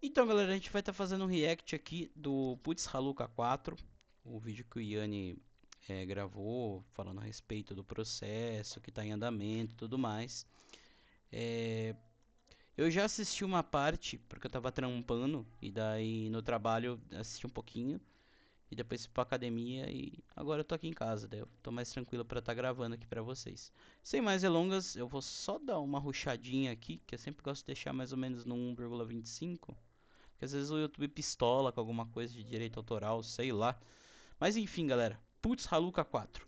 Então, galera, a gente vai estar fazendo um react aqui do Putz Haluka 4, o vídeo que o Yanni gravou, falando a respeito do processo que está em andamento e tudo mais. Eu já assisti uma parte, porque eu tava trampando, e daí no trabalho eu assisti um pouquinho, e depois fui pra academia, e agora eu tô aqui em casa, daí eu tô mais tranquilo pra estar gravando aqui pra vocês. Sem mais delongas, eu vou só dar uma rushadinha aqui, que eu sempre gosto de deixar mais ou menos no 1,25. Porque às vezes o YouTube pistola com alguma coisa de direito autoral, sei lá. Mas enfim, galera. Putz Haluka 4.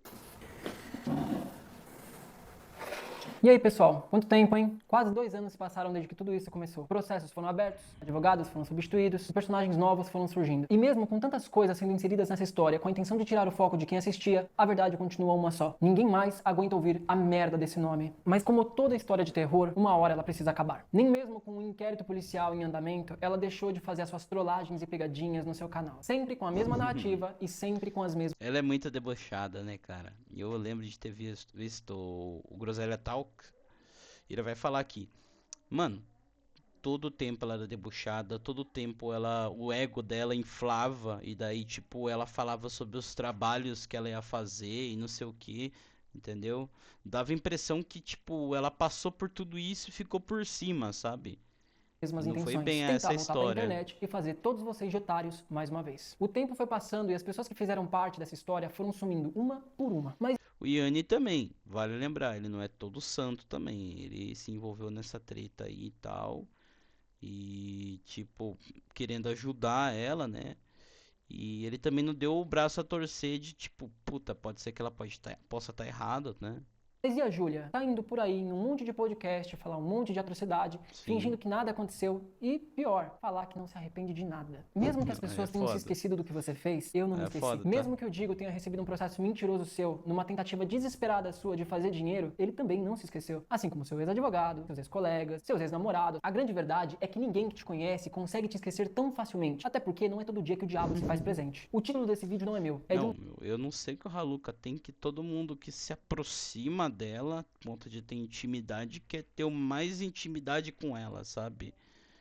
E aí, pessoal? Quanto tempo, hein? Quase 2 anos se passaram desde que tudo isso começou. Processos foram abertos, advogados foram substituídos, personagens novos foram surgindo. E mesmo com tantas coisas sendo inseridas nessa história com a intenção de tirar o foco de quem assistia, a verdade continua uma só. Ninguém mais aguenta ouvir a merda desse nome. Mas como toda história de terror, uma hora ela precisa acabar. Nem mesmo com um inquérito policial em andamento, ela deixou de fazer as suas trollagens e pegadinhas no seu canal. Sempre com a mesma narrativa e sempre com as mesmas... Ela é muito debochada, né, cara? E eu lembro de ter visto o Groselha Talk. E ele vai falar aqui. Mano, todo o tempo ela era debochada, todo o tempo o ego dela inflava. E daí, tipo, ela falava sobre os trabalhos que ela ia fazer e não sei o que. Entendeu? Dava a impressão que, tipo, ela passou por tudo isso e ficou por cima, sabe? mesmas Não foi intenções, bem tentar essa voltar para a história. internet e fazer todos vocês de otários mais uma vez. O tempo foi passando e as pessoas que fizeram parte dessa história foram sumindo uma por uma. Mas O Yanni também, vale lembrar, ele não é todo santo também. Ele se envolveu nessa treta aí e tal. E, tipo, querendo ajudar ela, né? E ele também não deu o braço a torcer de, tipo, puta, pode ser que ela possa estar errada, né? e a Júlia? Tá indo por aí em um monte de podcast, falar um monte de atrocidade, Sim. fingindo que nada aconteceu e, pior, falar que não se arrepende de nada. Mesmo que as É pessoas tenham se foda. esquecido do que você fez, eu não me É esqueci. foda, tá? Mesmo que o Digo tenha recebido um processo mentiroso seu, numa tentativa desesperada sua de fazer dinheiro, ele também não se esqueceu. Assim como seu ex-advogado, seus ex-colegas, seus ex-namorados. A grande verdade é que ninguém que te conhece consegue te esquecer tão facilmente. Até porque não é todo dia que o diabo se faz presente. O título desse vídeo não é meu, é de um... Não, eu não sei que o Haluka tem, que todo mundo que se aproxima dela, ponto de ter intimidade, quer ter o mais intimidade com ela, sabe?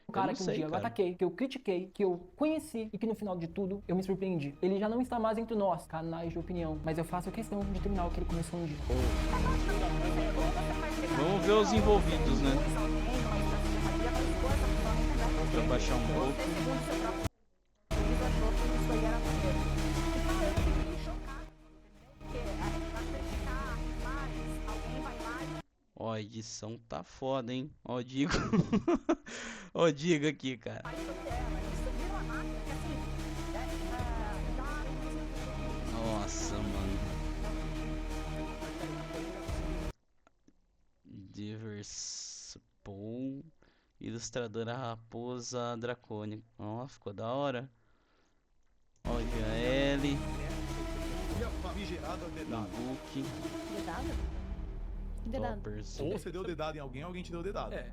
Eu cara não que um sei, dia eu cara. ataquei, que eu critiquei, que eu conheci e que no final de tudo eu me surpreendi. Ele já não está mais entre nós, canais de opinião, mas eu faço questão de terminar o que ele começou um dia. Vamos ver os envolvidos, né? Pra baixar um pouco. Ó, a edição tá foda, hein? Ó, digo. Ó, digo aqui, cara. Nossa, mano. Diverspool. Ilustradora Raposa Dracônica. Ó, ficou da hora. Ó, GL. Book. Dedado? Que dedado? Toppers. Ou você deu dedado em alguém, alguém te deu dedado. É.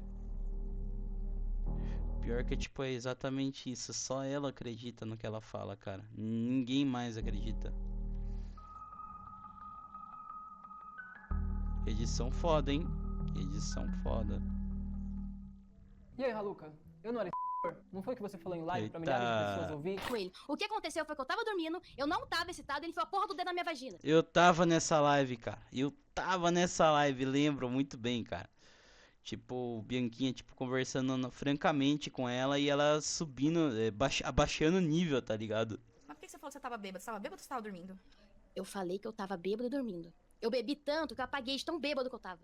Pior que, tipo, é exatamente isso. Só ela acredita no que ela fala, cara. Ninguém mais acredita. Edição foda, hein? Edição foda. E aí, Haluka? Eu não era não foi o que você falou em live pra milhares de Eita. pessoas ouvir? Com ele. O que aconteceu foi que eu tava dormindo, eu não tava excitado, ele enfiou a porra do dedo na minha vagina. Eu tava nessa live, cara. Eu tava nessa live, lembro muito bem, cara. Tipo, Bianquinha, tipo, conversando francamente com ela e ela subindo, abaixando o nível, tá ligado? Mas por que você falou que você tava bêbado? Você tava bêbado ou você tava dormindo? Eu falei que eu tava bêbado dormindo. Eu bebi tanto que eu apaguei de tão bêbado que eu tava.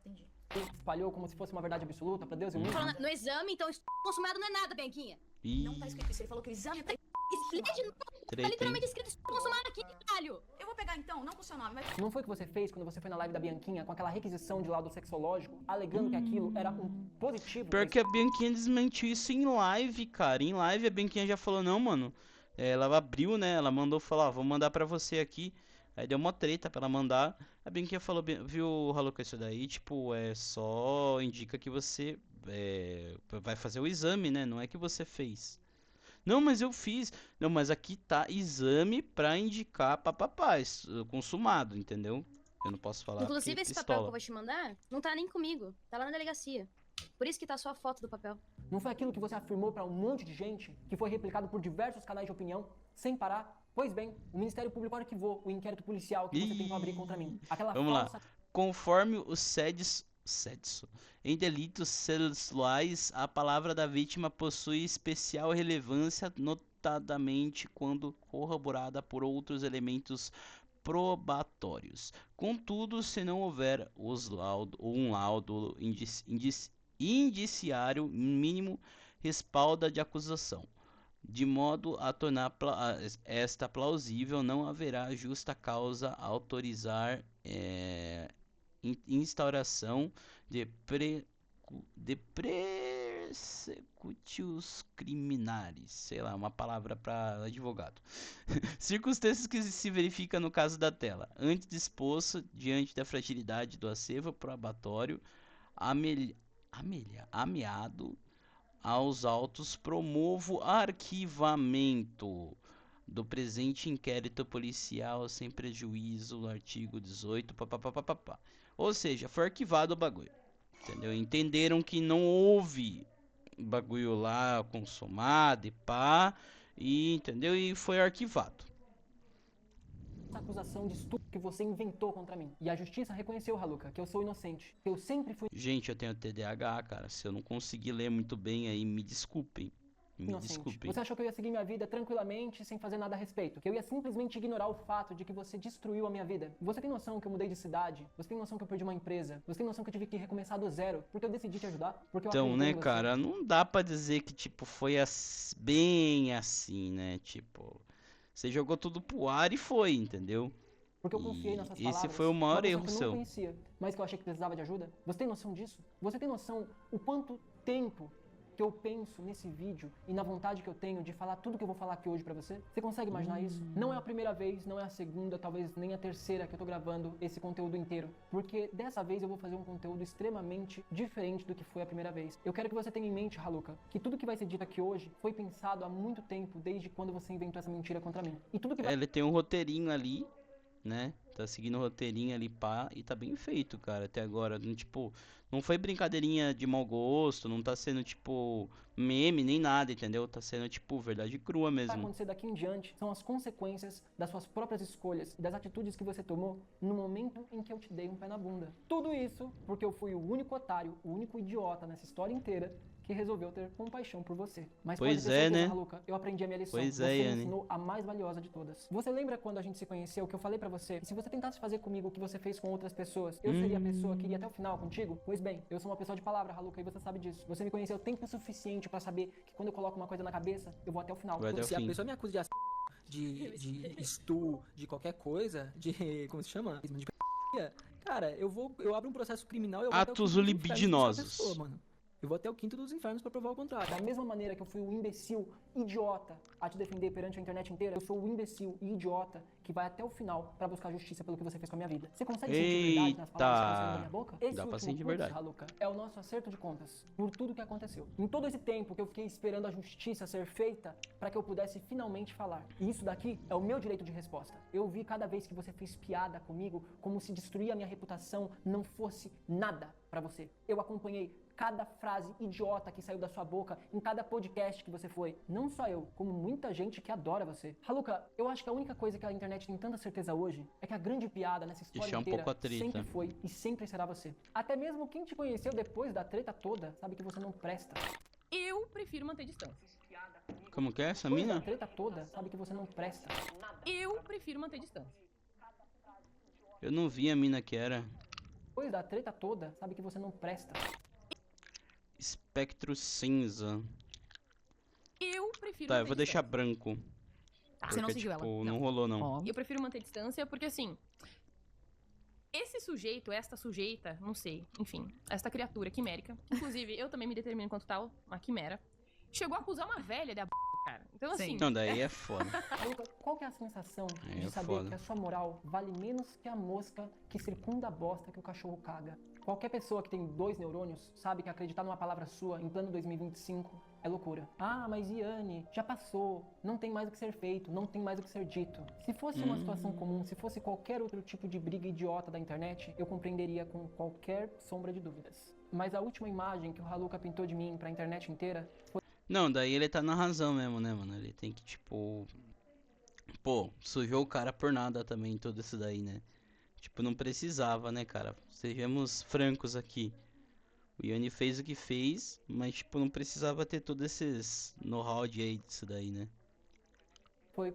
Entendi. Espalhou como se fosse uma verdade absoluta pra Deus e o mundo? Falando no exame, então consumado não é nada, Bianquinha. Ih, Não tá escrito isso. Ele falou que o exame tá Explica de novo. Tá treta, hein? literalmente escrito consumado aqui, caralho. Eu vou pegar então, não com o seu nome, mas... Não foi o que você fez quando você foi na live da Bianquinha com aquela requisição de laudo sexológico, alegando que aquilo era um positivo? Pior que a Bianquinha desmentiu isso em live, cara. Em live a Bianquinha já falou, não, mano. Ela abriu, né? Ela mandou falar, ó, vou mandar pra você aqui. Aí deu uma treta pra ela mandar. A Bianquinha falou, viu, Haluka, isso daí, tipo, só indica que você vai fazer o exame, né? Não é que você fez. Não, mas eu fiz. Não, mas aqui tá exame pra indicar papapás, consumado, entendeu? Eu não posso falar porque Inclusive, esse papel que eu pistola. vou te mandar não tá nem comigo. Tá lá na delegacia. Por isso que tá só a foto do papel. Não foi aquilo que você afirmou pra um monte de gente, que foi replicado por diversos canais de opinião, sem parar? Pois bem, o Ministério Público arquivou o inquérito policial que você tentou abrir contra mim. Aquela Vamos falsa... lá. Conforme o cédice em delitos sexuais, a palavra da vítima possui especial relevância, notadamente quando corroborada por outros elementos probatórios. Contudo, se não houver um laudo indiciário mínimo respalda de acusação, de modo a tornar esta plausível, não haverá justa causa a autorizar instauração de persecutius criminalis, sei lá, uma palavra para advogado. Circunstâncias que se verificam no caso da tela. Antes disposto, diante da fragilidade do acervo probatório, ameado aos autos, promovo arquivamento do presente inquérito policial sem prejuízo do artigo 18, papapá. Ou seja, foi arquivado o bagulho, entendeu? Entenderam que não houve bagulho lá consumado e pá, e entendeu? E foi arquivado. Essa acusação de estupro que você inventou contra mim. E a justiça reconheceu, Raluca, que eu sou inocente. Que eu sempre fui Gente, eu tenho TDAH, cara. Se eu não conseguir ler muito bem aí, me desculpem. Me inocente. desculpem. Você achou que eu ia seguir minha vida tranquilamente, sem fazer nada a respeito? Que eu ia simplesmente ignorar o fato de que você destruiu a minha vida? Você tem noção que eu mudei de cidade? Você tem noção que eu perdi uma empresa? Você tem noção que eu tive que recomeçar do zero? Porque eu decidi te ajudar? Porque eu Então, acreditei né, em você? cara, não dá pra dizer que, tipo, foi bem assim, né? Tipo, você jogou tudo pro ar e foi, entendeu? Porque eu confiei nas suas Esse palavras. foi o maior uma pessoa erro que eu não seu. conhecia, mas que eu achei que precisava de ajuda. Você tem noção disso? Você tem noção o quanto tempo que eu penso nesse vídeo e na vontade que eu tenho de falar tudo que eu vou falar aqui hoje pra você? Você consegue imaginar isso? Não é a primeira vez, não é a segunda, talvez nem a terceira que eu tô gravando esse conteúdo inteiro. Porque dessa vez eu vou fazer um conteúdo extremamente diferente do que foi a primeira vez. Eu quero que você tenha em mente, Raluca, que tudo que vai ser dito aqui hoje foi pensado há muito tempo, desde quando você inventou essa mentira contra mim. E tudo que vai... Ele tem um roteirinho ali, né? Tá seguindo o roteirinho ali, pá, e tá bem feito, cara, até agora. Tipo, não foi brincadeirinha de mau gosto, não tá sendo, tipo, meme nem nada, entendeu? Tá sendo, tipo, verdade crua vai mesmo. acontecer daqui em diante são as consequências das suas próprias escolhas e das atitudes que você tomou no momento em que eu te dei um pé na bunda. Tudo isso porque eu fui o único otário, o único idiota nessa história inteira que resolveu ter compaixão por você. Mas Pois pode ter é, certeza, né? Raluca, eu aprendi a minha lição. Pois Você é, me Yanni. ensinou a mais valiosa de todas. Você lembra quando a gente se conheceu que eu falei pra você que se você tentasse fazer comigo o que você fez com outras pessoas, eu seria a pessoa que iria até o final contigo? Pois bem, eu sou uma pessoa de palavra, Raluca, e você sabe disso. Você me conheceu tempo suficiente pra saber que quando eu coloco uma coisa na cabeça, eu vou até o final. Vai até o Se a fim. pessoa me acusa de estu, de qualquer coisa, de... como se chama? De p***, cara, eu abro um processo criminal e eu vou até o Atos quinto dos infernos dessa libidinosos. pessoa, mano. Eu vou até o quinto dos infernos pra provar o contrário. Da mesma maneira que eu fui o imbecil idiota a te defender perante a internet inteira, eu sou o imbecil e idiota que vai até o final pra buscar justiça pelo que você fez com a minha vida. Você consegue sentir verdade nas palavras que estão saindo da minha boca? Esse Dá pra último sentir putz, verdade. Raluca, é o nosso acerto de contas por tudo que aconteceu. Em todo esse tempo que eu fiquei esperando a justiça ser feita pra que eu pudesse finalmente falar. E isso daqui é o meu direito de resposta. Eu vi cada vez que você fez piada comigo como se destruir a minha reputação não fosse nada pra você. Eu acompanhei cada frase idiota que saiu da sua boca em cada podcast que você foi. Não só eu, como muita gente que adora você. Raluca, eu acho que a única coisa que a internet tem tanta certeza hoje é que a grande piada nessa história Deixar um inteira pouco a treta. sempre foi e sempre será você. Até mesmo quem te conheceu depois da treta toda sabe que você não presta. Eu prefiro manter distância. Como que é essa Depois da mina? treta toda sabe que você não presta. Eu prefiro manter distância. Eu não vi a mina que era. Depois da treta toda sabe que você não presta. Espectro cinza. Eu prefiro Tá, manter eu vou deixar distância. branco. Você não Porque, seguiu tipo, ela. não rolou não. Eu prefiro manter distância porque, assim, esse sujeito, esta sujeita, não sei, enfim, esta criatura quimérica, inclusive eu também me determino enquanto tal, uma quimera, chegou a acusar uma velha da cara. Então, assim, Não, daí é foda. Raluca, qual que é a sensação Aí de é saber foda. que a sua moral vale menos que a mosca que circunda a bosta que o cachorro caga? Qualquer pessoa que tem 2 neurônios sabe que acreditar numa palavra sua em plano 2025 é loucura. Ah, mas Yanni, já passou, não tem mais o que ser feito, não tem mais o que ser dito. Se fosse uma situação comum, se fosse qualquer outro tipo de briga idiota da internet, eu compreenderia com qualquer sombra de dúvidas. Mas a última imagem que o Haluka pintou de mim pra internet inteira foi Não, daí ele tá na razão mesmo, né, mano? Ele tem que, tipo. Pô, sujou o cara por nada também, tudo isso daí, né? Tipo, não precisava, né, cara? Sejamos francos aqui. O Yanni fez o que fez, mas, tipo, não precisava ter todos esses know-how de aí disso daí, né?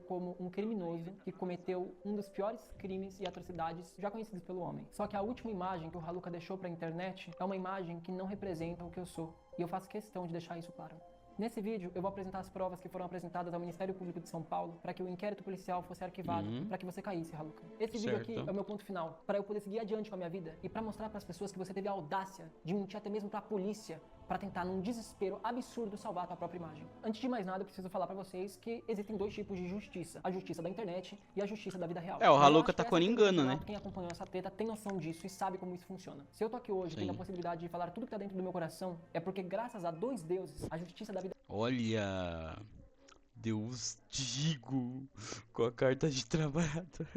como um criminoso que cometeu um dos piores crimes e atrocidades já conhecidos pelo homem. Só que a última imagem que o Haluka deixou pra internet é uma imagem que não representa o que eu sou. E eu faço questão de deixar isso claro. Nesse vídeo, eu vou apresentar as provas que foram apresentadas ao Ministério Público de São Paulo para que o inquérito policial fosse arquivado, para que você caísse, Haluka. Esse vídeo aqui é o meu ponto final, para eu poder seguir adiante com a minha vida e para mostrar para as pessoas que você teve a audácia de mentir até mesmo para a polícia para tentar, num desespero absurdo, salvar a tua própria imagem. Antes de mais nada, eu preciso falar para vocês que existem dois tipos de justiça: a justiça da internet e a justiça da vida real. É, o Mas eu Haluka acho tá que com essa engano, treta, né? quem acompanhou essa treta tem noção disso e sabe como isso funciona. Se eu tô aqui hoje tendo a possibilidade de falar tudo que tá dentro do meu coração, é porque graças a dois deuses, a justiça da vida Olha, Deus digo com a carta de trabalhador.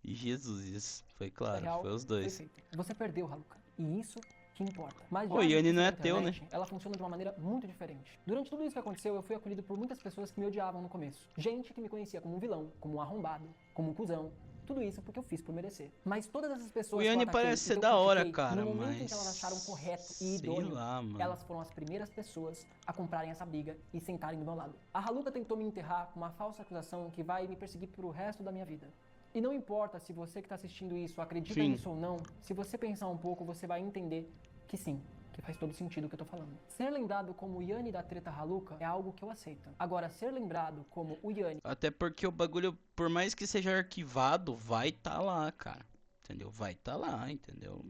E Jesus, isso foi claro, real foi os foi dois. feita. Você perdeu, Haluka. E isso que importa. Mas Ô, já a Yanni justiça não é da teu, internet, ela funciona de uma maneira muito diferente. Durante tudo isso que aconteceu, eu fui acolhido por muitas pessoas que me odiavam no começo. Gente que me conhecia como um vilão, como um arrombado, como um cuzão. Tudo isso porque eu fiz por merecer. Mas todas essas pessoas O que eu Yanni ataquei parece e ser que eu da hora, critiquei, cara, no momento em mas que elas acharam correto e sei idôneo, lá, mano. elas foram as primeiras pessoas a comprarem essa briga e sentarem do meu lado. A Haluka tentou me enterrar com uma falsa acusação que vai me perseguir pro resto da minha vida. E não importa se você que está assistindo isso acredita Sim. nisso ou não, se você pensar um pouco, você vai entender que sim, que faz todo sentido o que eu tô falando. Ser lembrado como o Yanni da treta Haluka é algo que eu aceito. Agora, ser lembrado como o Yanni Até porque o bagulho, por mais que seja arquivado, vai tá lá, cara. Entendeu? Vai tá lá, entendeu?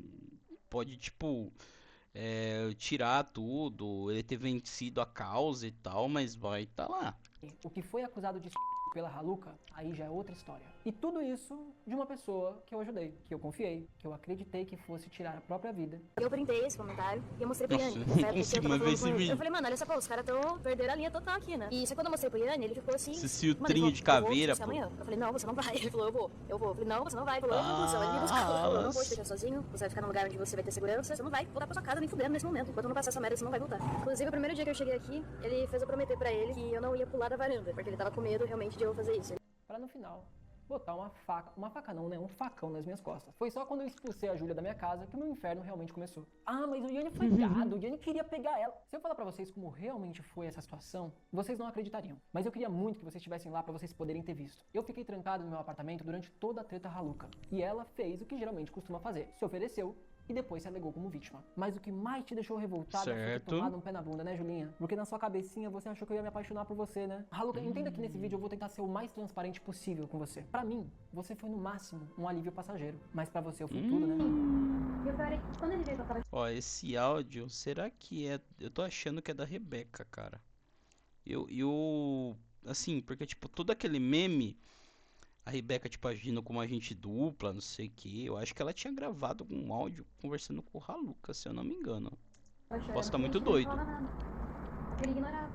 Pode, tipo, tirar tudo, ele ter vencido a causa e tal, mas vai tá lá. o que foi acusado de pela Haluka, aí já é outra história. E tudo isso de uma pessoa que eu ajudei, que eu confiei, que eu acreditei que fosse tirar a própria vida. Eu printei esse comentário e eu mostrei pro Nossa, Yanni. eu não consigo mais ver esse vídeo. Eu falei, mano, olha só, pô, os caras perderam a linha total aqui, né? E só quando eu mostrei pro Yanni, ele ficou assim... Esse "Mano," filtrinho ele de falou, "Eu vou caveira, te pô. amanhã." Eu falei, não, você não vai. Ele falou, eu vou. Eu falei, não, você não vai. Ele falou, eu vou, busão. Ele me buscou. Ele falou, eu não vou te deixar sozinho. Você vai ficar num lugar onde você vai ter segurança. Você não vai voltar pra sua casa nem fudendo nesse momento. Enquanto não passar essa merda, você não vai voltar. Inclusive, o primeiro dia que eu cheguei aqui, ele fez eu prometer pra ele que eu não ia pular da varanda. Porque ele tava com medo, realmente, de eu fazer isso. Pra no final botar uma faca não, né? Um facão nas minhas costas. Foi só quando eu expulsei a Júlia da minha casa que o meu inferno realmente começou. Ah, mas o Yanni foi gado, o Yanni queria pegar ela. Se eu falar pra vocês como realmente foi essa situação, vocês não acreditariam. Mas eu queria muito que vocês estivessem lá pra vocês poderem ter visto. Eu fiquei trancado no meu apartamento durante toda a treta Haluka. E ela fez o que geralmente costuma fazer. Se ofereceu e depois se alegou como vítima. Mas o que mais te deixou revoltada foi ter Certo. tomado um pé na bunda, né, Julinha? Porque na sua cabecinha você achou que eu ia me apaixonar por você, né? Haluka, entenda que nesse vídeo eu vou tentar ser o mais transparente possível com você. Pra mim, você foi no máximo um alívio passageiro. Mas pra você eu fui tudo, né? E o pior é que quando ele veio que eu tava Ó, esse áudio, será que é... Eu tô achando que é da Rebeca, cara. Assim, porque, tipo, todo aquele meme... A Rebeca, tipo, agindo como agente dupla, não sei o que. Eu acho que ela tinha gravado um áudio conversando com o Haluka, se eu não me engano. chorando, Posso estar muito ele não doido. falava nada. Ele ignorava.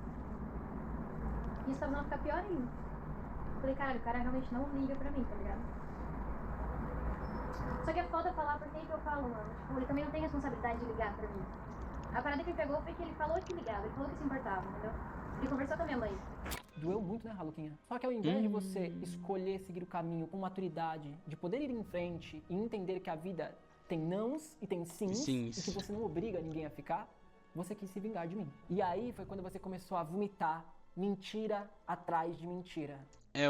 E isso tava não ficar pior ainda. Falei, cara, o cara realmente não liga pra mim, tá ligado? Só que é foda falar por quem que eu falo, mano. Tipo, ele também não tem responsabilidade de ligar pra mim. A parada que ele pegou foi que ele falou que ligava, ele falou que se importava, entendeu? Ele conversou com a minha mãe. Doeu muito, né, Haluquinha? Só que ao invés de você escolher seguir o caminho com maturidade, de poder ir em frente e entender que a vida tem nãos e tem sims, Sims. e que você não obriga ninguém a ficar, você quis se vingar de mim. E aí foi quando você começou a vomitar mentira atrás de mentira.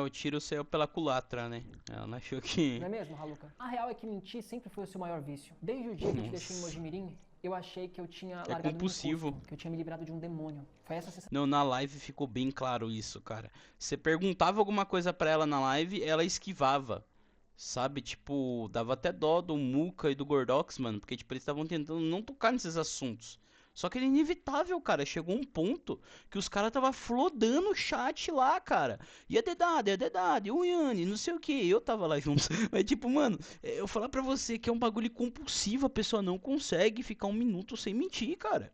O tiro saiu pela culatra, né? Ela não achou que... Não é mesmo, Haluka? A real é que mentir sempre foi o seu maior vício. Desde o dia que eu te deixei em Mojimirim, eu achei que eu tinha largado compulsivo. um encosto, que eu tinha me livrado de um demônio. Foi essa sensação. Não, na live ficou bem claro isso, cara. Você perguntava alguma coisa pra ela na live, ela esquivava. Sabe? Tipo, dava até dó do Muka e do Gordox, mano. Porque, tipo, eles estavam tentando não tocar nesses assuntos. Só que era inevitável, cara. Chegou um ponto que os caras tava flodando o chat lá, cara. E a Dedade, o Yanni, não sei o que. Eu tava lá junto. Mas, tipo, mano, eu falar pra você que é um bagulho compulsivo. A pessoa não consegue ficar um minuto sem mentir, cara.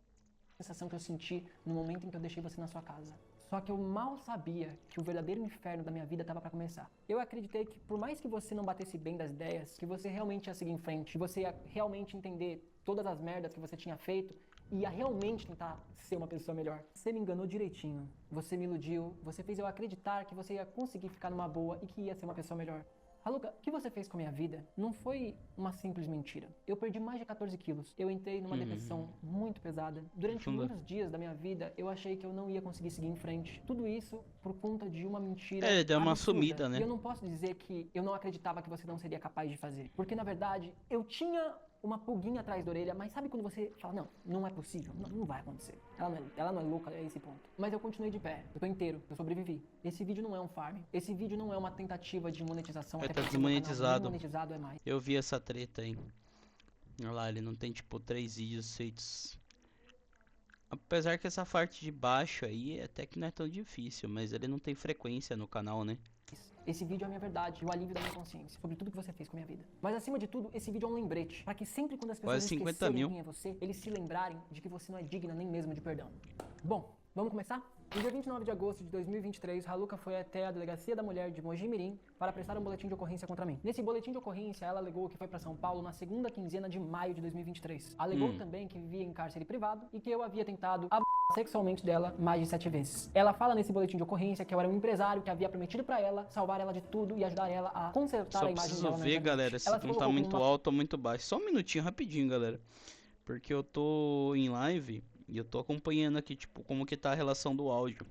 Sensação que eu senti no momento em que eu deixei você na sua casa. Só que eu mal sabia que o verdadeiro inferno da minha vida estava para começar. Eu acreditei que por mais que você não batesse bem das ideias, que você realmente ia seguir em frente, que você ia realmente entender todas as merdas que você tinha feito e ia realmente tentar ser uma pessoa melhor. Você me enganou direitinho, você me iludiu, você fez eu acreditar que você ia conseguir ficar numa boa e que ia ser uma pessoa melhor. Haluka, o que você fez com a minha vida não foi uma simples mentira. Eu perdi mais de 14 quilos. Eu entrei numa depressão muito pesada. Durante muitos dias da minha vida, eu achei que eu não ia conseguir seguir em frente. Tudo isso por conta de uma mentira Deu uma absurda. sumida, né? E eu não posso dizer que eu não acreditava que você não seria capaz de fazer. Porque, na verdade, eu tinha uma pulguinha atrás da orelha, mas sabe quando você fala, não é possível, não vai acontecer. Ela não é louca a esse ponto. Mas eu continuei de pé, eu tô inteiro, eu sobrevivi. Esse vídeo não é um farm, esse vídeo não é uma tentativa de monetização. Vai até tá porque meu canal desmonetizado. desmonetizado é mais. Eu vi essa treta aí. Olha lá, ele não tem tipo 3 vídeos feitos. Apesar que essa parte de baixo aí até que não é tão difícil, mas ele não tem frequência no canal, né? Esse vídeo é a minha verdade, o alívio da minha consciência, sobre tudo que você fez com a minha vida. Mas acima de tudo, esse vídeo é um lembrete, para que sempre quando as pessoas Quase 50 esquecerem mil. quem é você, eles se lembrarem de que você não é digna nem mesmo de perdão. Bom, vamos começar? No dia 29 de agosto de 2023, Haluka foi até a Delegacia da Mulher de Mogi Mirim para prestar um boletim de ocorrência contra mim. Nesse boletim de ocorrência, ela alegou que foi para São Paulo na segunda quinzena de maio de 2023. Alegou também que vivia em cárcere privado e que eu havia tentado sexualmente dela mais de 7 vezes. Ela fala nesse boletim de ocorrência que eu era um empresário que havia prometido para ela salvar ela de tudo e ajudar ela a consertar Só a imagem preciso dela na ver, internet. galera, se Ela se não tá colocou muito como uma alto ou muito baixo. Só um minutinho, rapidinho, galera. Porque eu tô em live e eu tô acompanhando aqui, tipo, como que tá a relação do áudio.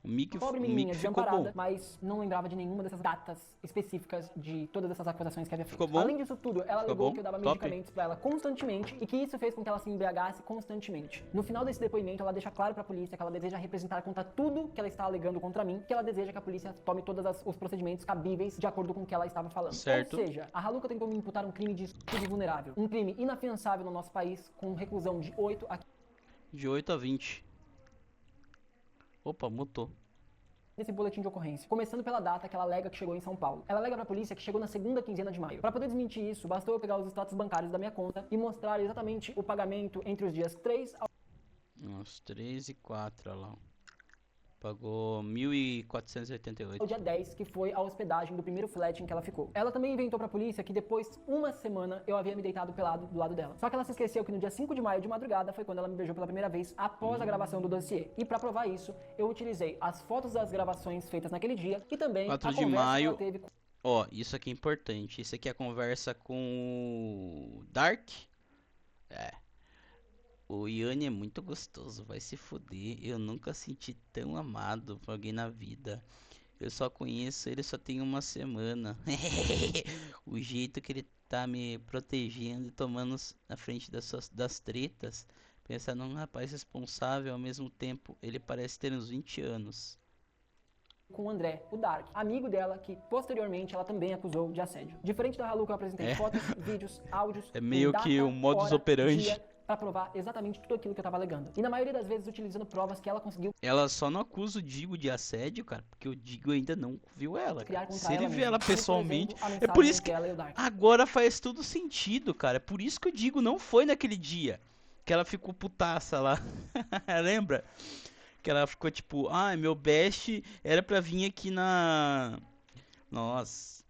O mic pobre ficou menininha bom. desamparada, mas não lembrava de nenhuma dessas datas específicas de todas essas acusações que havia feito. Ficou bom? Além disso tudo, ela Ficou alegou bom? que eu dava Top. medicamentos pra ela constantemente e que isso fez com que ela se embriagasse constantemente. No final desse depoimento, ela deixa claro pra polícia que ela deseja representar contra tudo que ela está alegando contra mim, que ela deseja que a polícia tome todos os procedimentos cabíveis de acordo com o que ela estava falando. Certo. Ou seja, a Haluka tentou me imputar um crime de estupro vulnerável, um crime inafiançável no nosso país, com reclusão de 8 a De 8 a 20. Opa, mutou. nesse boletim de ocorrência, começando pela data que ela alega que chegou em São Paulo. Ela alega pra polícia que chegou na segunda quinzena de maio. Pra poder desmentir isso, bastou eu pegar os status bancários da minha conta e mostrar exatamente o pagamento entre os dias 3 ao Nossa, 3 e 4, olha lá. Pagou 1.488. dia 10, que foi a hospedagem do primeiro flat em que ela ficou. Ela também inventou pra polícia que depois, uma semana, eu havia me deitado pelado do lado dela. Só que ela se esqueceu que no dia 5 de maio de madrugada foi quando ela me beijou pela primeira vez após a gravação do dossiê. E pra provar isso, eu utilizei as fotos das gravações feitas naquele dia e também 4 a de conversa maio. que ela teve com Ó, isso aqui é importante. Isso aqui é a conversa com o Dark. O Yanni é muito gostoso, vai se fuder. Eu nunca senti tão amado por alguém na vida. Eu só conheço ele só tem uma semana. O jeito que ele tá me protegendo e tomando na frente das tretas. Pensar num rapaz responsável, ao mesmo tempo ele parece ter uns 20 anos. com o André, o Dark, amigo dela, que posteriormente ela também acusou de assédio. Diferente da Haluka, eu apresentei fotos, vídeos, áudios, É meio com que data, o modus hora, operandi. dia, pra provar exatamente tudo aquilo que eu tava alegando. E na maioria das vezes utilizando provas que ela conseguiu Ela só não acusa o Digo de assédio, cara, porque o Digo ainda não viu ela, criar cara. contra Se ele ela vê mesma. ela Como, por pessoalmente, exemplo, a é mensagem por isso entre que ela e o Dark. agora faz tudo sentido, cara. É por isso que o Digo não foi naquele dia que ela ficou putaça lá. Lembra? Que ela ficou tipo, meu best era pra vir aqui na... Nossa.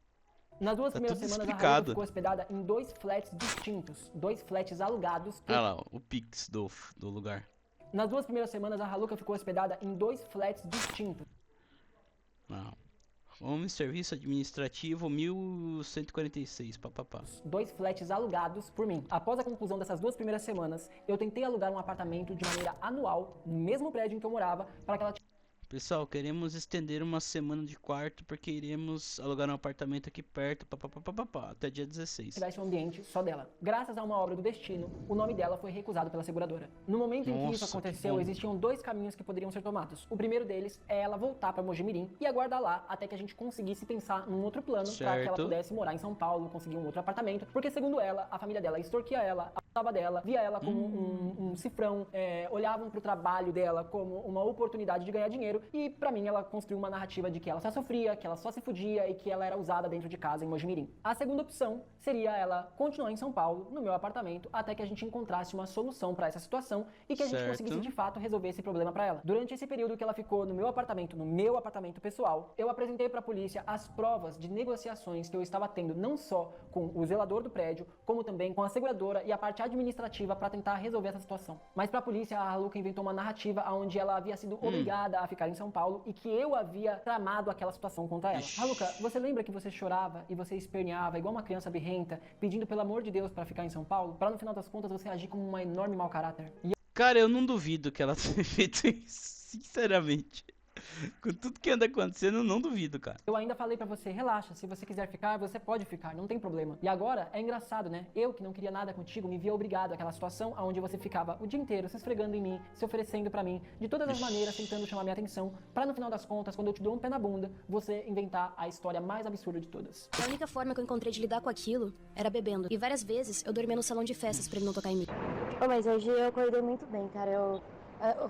Nas duas Tá primeiras tudo semanas, a explicado. Haluka ficou hospedada em 2 flats distintos, 2 flats alugados. Olha lá, o Pix do lugar. Nas 2 primeiras semanas, a Haluka ficou hospedada em 2 flats distintos. Home Serviço Administrativo 1146, papapá. 2 flats alugados por mim. Após a conclusão dessas 2 primeiras semanas, eu tentei alugar um apartamento de maneira anual, no mesmo prédio em que eu morava, para que ela Pessoal, queremos estender uma semana de quarto porque iremos alugar um apartamento aqui perto, papapá, até dia 16. tivesse um ambiente só dela. Graças a uma obra do destino, o nome dela foi recusado pela seguradora. No momento em que isso Nossa, que aconteceu, bom. existiam 2 caminhos que poderiam ser tomados. O primeiro deles é ela voltar para Mogi Mirim e aguardar lá até que a gente conseguisse pensar num outro plano para que ela Certo. pudesse morar em São Paulo, conseguir um outro apartamento, porque segundo ela, a família dela extorquia ela, abusava dela, via ela como um cifrão, olhavam pro trabalho dela como uma oportunidade de ganhar dinheiro e pra mim ela construiu uma narrativa de que ela só sofria, que ela só se fudia e que ela era usada dentro de casa em Mojimirim. A segunda opção seria ela continuar em São Paulo, no meu apartamento, até que a gente encontrasse uma solução pra essa situação e que a gente Certo. conseguisse de fato resolver esse problema pra ela. Durante esse período que ela ficou no meu apartamento pessoal, eu apresentei pra polícia as provas de negociações que eu estava tendo não só com o zelador do prédio, como também com a seguradora e a parte administrativa pra tentar resolver essa situação. Mas pra polícia, a Haluka inventou uma narrativa onde ela havia sido obrigada a ficar em São Paulo e que eu havia tramado aquela situação contra ela. Haluka, você lembra que você chorava e você esperneava igual uma criança birrenta, pedindo pelo amor de Deus pra ficar em São Paulo? Pra no final das contas você agir como uma enorme mau caráter. E Cara, eu não duvido que ela tenha feito isso, sinceramente. Com tudo que anda acontecendo, eu não duvido, cara. eu ainda falei pra você, relaxa, se você quiser ficar, você pode ficar, não tem problema. E agora, é engraçado, né? Eu, que não queria nada contigo, me via obrigado àquela situação onde você ficava o dia inteiro se esfregando em mim, se oferecendo pra mim, de todas as maneiras, tentando chamar minha atenção, pra no final das contas, quando eu te dou um pé na bunda, você inventar a história mais absurda de todas. A única forma que eu encontrei de lidar com aquilo era bebendo. E várias vezes eu dormia no salão de festas pra ele não tocar em mim. Mas hoje eu acordei muito bem, cara.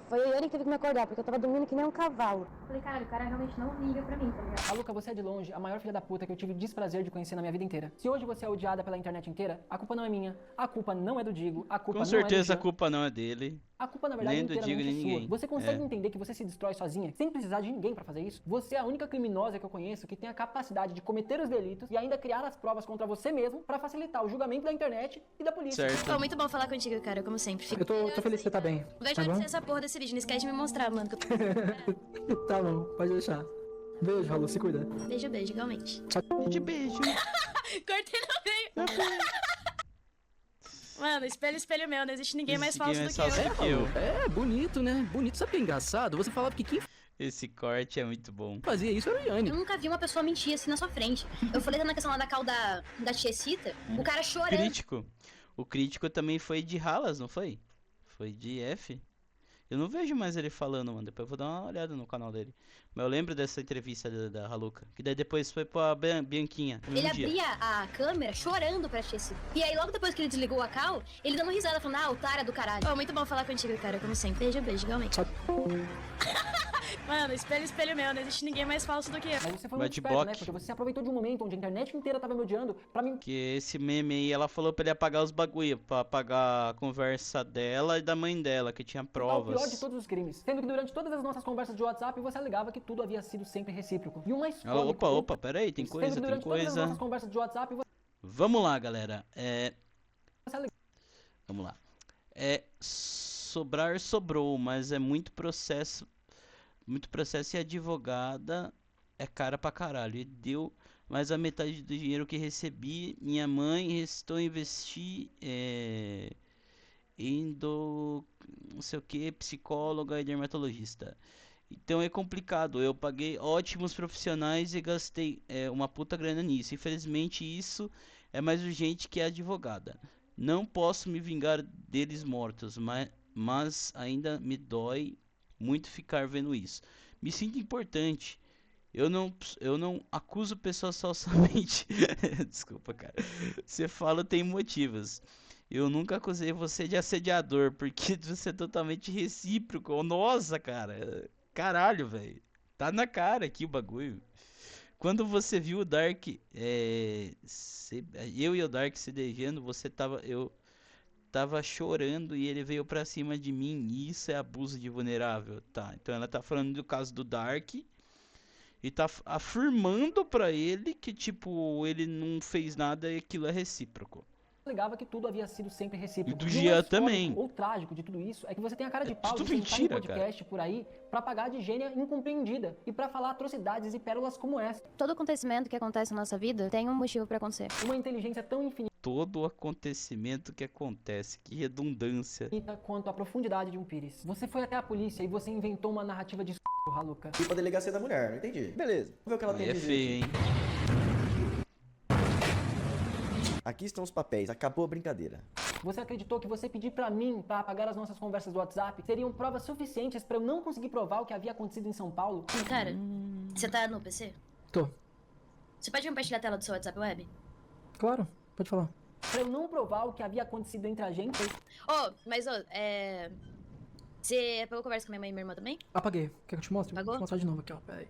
Foi ele que teve que me acordar, porque eu tava dormindo que nem um cavalo. Falei, caralho, o cara realmente não liga pra mim, tá ligado? Haluka, você é de longe a maior filha da puta que eu tive o desprazer de conhecer na minha vida inteira. Se hoje você é odiada pela internet inteira, a culpa não é minha, a culpa não é do Digo, a culpa Com não é do certeza a Jean. culpa não é dele. A culpa, na verdade, é Nem do Digo, inteiramente nem sua. ninguém. Você consegue É. entender que você se destrói sozinha, sem precisar de ninguém pra fazer isso? Você é a única criminosa que eu conheço que tem a capacidade de cometer os delitos e ainda criar as provas contra você mesmo pra facilitar o julgamento da internet e da polícia. Certo. Pô, muito bom falar contigo, cara, como sempre. Eu tô feliz que você tá bem. Vejo Tá bom? essa porra desse vídeo, não esquece de me mostrar, mano. Que eu Tá bom, pode deixar. Beijo, Halu, se cuida. Beijo, beijo, igualmente. De beijo. Cortei no meio. Mano, espelho, espelho meu, não existe ninguém mais Ninguém falso mais do que eu. falso do que eu. É, bonito, né? Bonito. Sabe o que é engraçado? Você falava que quem Esse corte é muito bom. fazia isso era o Yanni. Eu nunca vi uma pessoa mentir assim na sua frente. Eu falei na questão lá da cal da Tiecita, o cara chorando. Crítico. O crítico também foi de Halas, não foi? Foi de F. Eu não vejo mais ele falando, mano. Depois eu vou dar uma olhada no canal dele. Mas eu lembro dessa entrevista da Haluka. Que daí depois foi pra Bianquinha. no Ele mesmo dia. abria a câmera chorando pra Tiecita. E aí, logo depois que ele desligou a cal, ele dando risada, falando, ah, otária do caralho. Pô, muito bom falar contigo, cara, como sempre. Beijo, beijo, igualmente. Mano, espelho, espelho meu, não existe ninguém mais falso do que eu. Mas você foi Mas muito de esperto, né? boque. Porque você se aproveitou de um momento onde a internet inteira tava me odiando pra mim Que esse meme aí, ela falou pra ele apagar os bagulho. Pra apagar a conversa dela e da mãe dela, que tinha contar o pior de provas. todos os crimes. Sendo que durante todas as nossas conversas de WhatsApp, você alegava que tudo havia sido sempre recíproco. E o mais Ah, cômico... opa, pera aí, tem sendo coisa, que tem durante todas as coisa. nossas conversas de WhatsApp, Vamos lá, galera. você alegava... Vamos lá. Sobrar sobrou, mas é muito processo. Muito processo e a advogada é cara pra caralho. E deu mais a metade do dinheiro que recebi. Minha mãe restou investir não sei o que, psicóloga e dermatologista. Então é complicado. Eu paguei ótimos profissionais e gastei uma puta grana nisso. Infelizmente isso é mais urgente que a advogada. Não posso me vingar deles mortos, mas ainda me dói muito ficar vendo isso. Me sinto importante. Eu não acuso pessoas falsamente. Desculpa, cara. Você fala tem motivos. Eu nunca acusei você de assediador, porque você é totalmente recíproco. Nossa, cara. Caralho, velho. Tá na cara aqui o bagulho. Quando você viu o Dark, eu e o Dark se beijando, eu tava chorando e ele veio pra cima de mim. Isso é abuso de vulnerável, tá? Então ela tá falando do caso do Dark e tá afirmando pra ele que, tipo, ele não fez nada e aquilo é recíproco. alegava que tudo havia sido sempre recíproco. E do o Jean mais cômico também. ou trágico de tudo isso é que você tem a cara de pau tudo de quem tá em mentira, podcast por aí pra pagar de gênia incompreendida e pra falar atrocidades e pérolas como essa. Todo acontecimento que acontece na nossa vida tem um motivo pra acontecer. Uma inteligência tão infinita Todo acontecimento que acontece, que redundância. quanto a profundidade de um pires. Você foi até a polícia e você inventou uma narrativa de Haluka. Ir pra delegacia da mulher, não entendi. Beleza, vamos ver o que ela tem Aí a é dizer feio, aqui. hein? Aqui estão os papéis, acabou a brincadeira. Você acreditou que você pedir pra mim pra apagar as nossas conversas do WhatsApp seriam provas suficientes pra eu não conseguir provar o que havia acontecido em São Paulo? Cara, você tá no PC? Tô. Você pode compartilhar a tela do seu WhatsApp web? Claro, pode falar. Pra eu não provar o que havia acontecido entre a gente? Mas Você apagou a conversa com minha mãe e minha irmã também? Apaguei. Quer que eu te mostre? Apagou? Vou te mostrar de novo aqui, ó. Pera aí.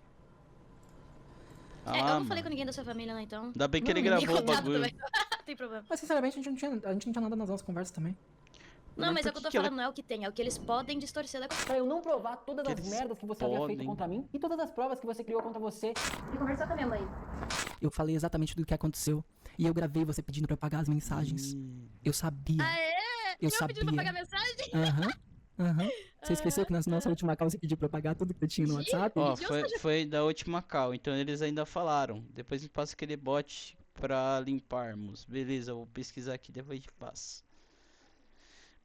Eu não mano. falei com ninguém da sua família, né, então... Ainda bem que ele Ninguém gravou o contato bagulho. também. Não tem problema. Mas sinceramente, a gente não tinha nada nas nossas conversas também. Não, mas por é o que eu tô que ela- falando, não é o que tem, é o que eles podem distorcer da coisa. Pra eu não provar todas Que as eles merdas que você havia feito podem. contra mim e todas as provas que você criou contra você. E conversar com a minha mãe. Eu falei exatamente do que aconteceu. E eu gravei você pedindo pra eu apagar as mensagens. Eu sabia. Ah, é? Eu Eu pedindo pra sabia. pagar mensagem? Aham. Você esqueceu que na nossa última call você pediu pra eu apagar tudo que você tinha no WhatsApp? Ó, foi da última call, então eles ainda falaram. Depois me passa aquele bot pra limparmos. Beleza, eu vou pesquisar aqui, depois te passo.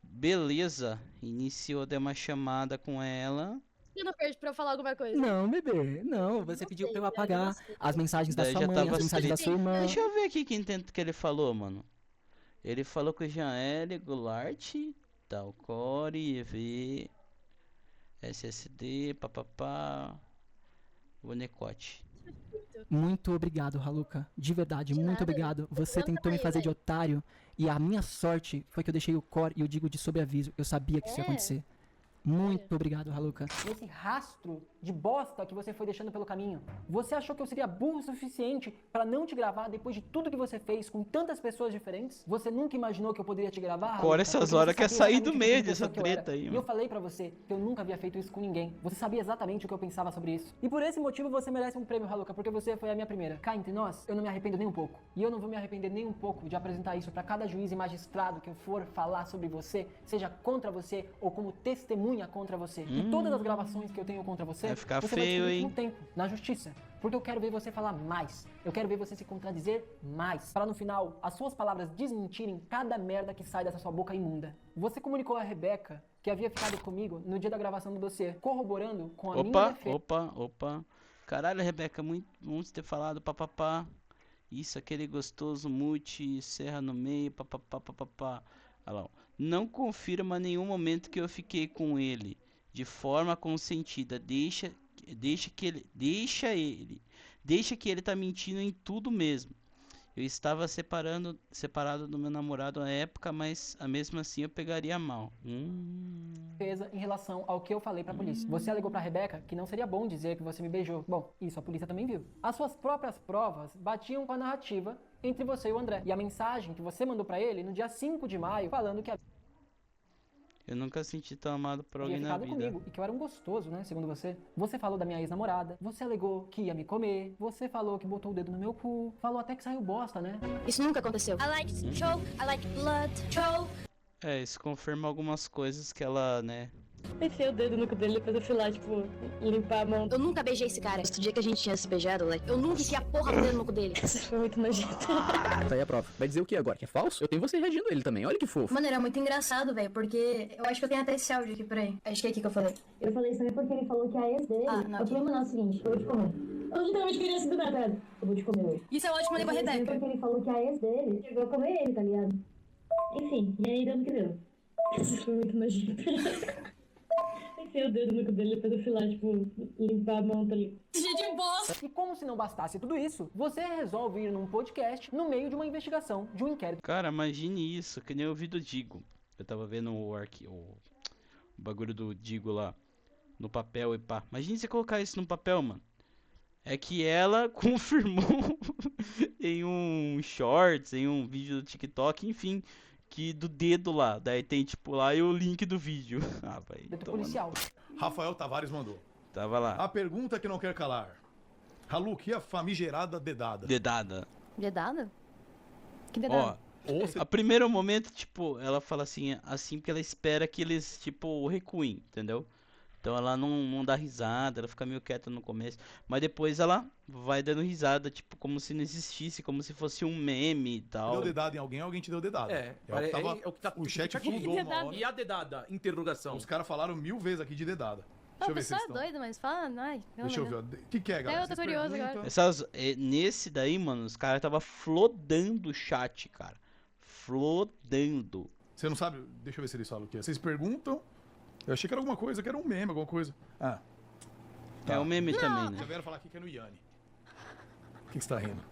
Beleza, iniciou, deu uma chamada com ela. Eu não perdi pra eu falar alguma coisa. Não, bebê. Não, você pediu pra eu apagar as mensagens da Daí sua já mãe, tava as mensagens da escrito. sua irmã. Deixa eu ver aqui que ele falou, mano. Ele falou com o Jean-L, Goulart, Talcore, EV, SSD, papapá, Bonecote. Muito obrigado, Haluka. De verdade, De muito nada. obrigado. Você Não, tentou me aí, fazer de velho. otário. E a minha sorte foi que eu deixei o core e eu digo de sobreaviso. Eu sabia que isso ia É. acontecer. Muito obrigado, Haluka. Esse rastro de bosta que você foi deixando pelo caminho. Você achou que eu seria burro o suficiente pra não te gravar depois de tudo que você fez com tantas pessoas diferentes? Você nunca imaginou que eu poderia te gravar? Agora Raluca, essas porque horas você quer sabia sair do exatamente o meio tipo de dessa pessoa que eu era. treta aí, E mano. eu falei pra você que eu nunca havia feito isso com ninguém. Você sabia exatamente o que eu pensava sobre isso. E por esse motivo você merece um prêmio, Haluka, porque você foi a minha primeira. Cá entre nós, eu não me arrependo nem um pouco. E eu não vou me arrepender nem um pouco de apresentar isso pra cada juiz e magistrado que eu for falar sobre você, seja contra você ou como testemunha contra você. E todas as gravações que eu tenho contra você, Vai ficar você feio, vai descobrir hein? com o tempo, na justiça. Porque eu quero ver você falar mais. Eu quero ver você se contradizer mais. Para no final, as suas palavras desmentirem cada merda que sai dessa sua boca imunda. Você comunicou a Rebeca que havia ficado comigo no dia da gravação do dossiê, corroborando com a minha Opa, defesa. opa. Caralho, Rebeca, muito bom você ter falado, papapá. Isso, aquele gostoso mute, serra no meio, papapá. Olha lá, ó. Não confirma nenhum momento que eu fiquei com ele de forma consentida. Deixa que ele tá mentindo em tudo mesmo. Eu estava separado do meu namorado na época, mas mesmo assim eu pegaria mal. Em relação ao que eu falei pra polícia. Você alegou pra Rebeca que não seria bom dizer que você me beijou. Bom, isso a polícia também viu. As suas próprias provas batiam com a narrativa entre você e o André. E a mensagem que você mandou pra ele no dia 5 de maio, falando que Eu nunca senti tão amado por havia alguém na ficado vida. comigo e que eu era um gostoso, né, segundo você. Você falou da minha ex-namorada, você alegou que ia me comer, você falou que botou o dedo no meu cu, falou até que saiu bosta, né? Isso nunca aconteceu. I like choke, I like blood, choke. É, isso confirma algumas coisas que ela, né? Pensei o dedo no cu dele, depois eu fui lá, tipo, limpar a mão. Eu nunca beijei esse cara. No dia que a gente tinha se beijado, like, eu nunca enfiei a porra do dedo no cu dele. Isso foi muito nojento. Tá aí a prova. Vai dizer o que agora? Que é falso? Eu tenho você reagindo a ele também. Olha que fofo. Mano, era muito engraçado, velho, porque eu acho que eu tenho até esse áudio aqui, peraí. Acho que é aqui que eu falei. Eu falei isso também porque ele falou que a ex dele... Ah, não. O problema não é o seguinte, eu vou te comer. Eu literalmente queria assim do nada. Eu vou te comer hoje. Isso é ótimo, mandei pra Rebeca. Porque ele falou que a ex dele chegou a comer ele, tá ligado? Enfim, e aí deu no que deu. Isso foi muito nojento. Pensei o dedo no cu dele, depois eu fui lá, tipo, limpar a mão, tá ligado? De bosta. E como se não bastasse tudo isso, você resolve ir num podcast no meio de uma investigação, de um inquérito. Cara, imagine isso, que nem eu vi do Digo. Eu tava vendo o bagulho do Digo lá, no papel e pá. Imagine você colocar isso no papel, mano. É que ela confirmou em um shorts, em um vídeo do TikTok, enfim, que do dedo lá. Daí tem tipo lá e o link do vídeo. Ah, vai. Dentro policial. Rafael Tavares mandou. Tava lá. A pergunta que não quer calar. Haluka, e a famigerada dedada? Dedada. Dedada? Que Ó, dedada? Ou você a primeiro momento, tipo, ela fala assim porque ela espera que eles, tipo, recuem, entendeu? Então ela não dá risada, ela fica meio quieta no começo. Mas depois ela vai dando risada, tipo, como se não existisse, como se fosse um meme e tal. deu dedada em alguém, alguém te deu dedada. É, o que tava- é o que tá o chat fica aqui. fundou uma hora. E a dedada? Interrogação. Os caras falaram 1000 vezes aqui de dedada. Deixa O eu ver se pessoal eles é estão. doido, mas fala, ai, pelo Deixa eu amor ver. de ó. O que é, galera? eu tô Vocês curioso perguntam? agora. Nesse daí, mano, os caras tava flodando o chat, cara. Flodando. Você não sabe? Deixa eu ver se eles falam o que é. Vocês perguntam. Eu achei que era alguma coisa, que era um meme, alguma coisa. Ah. É o meme também, Já né? vieram falar aqui que é no Yanni. O que você tá rindo?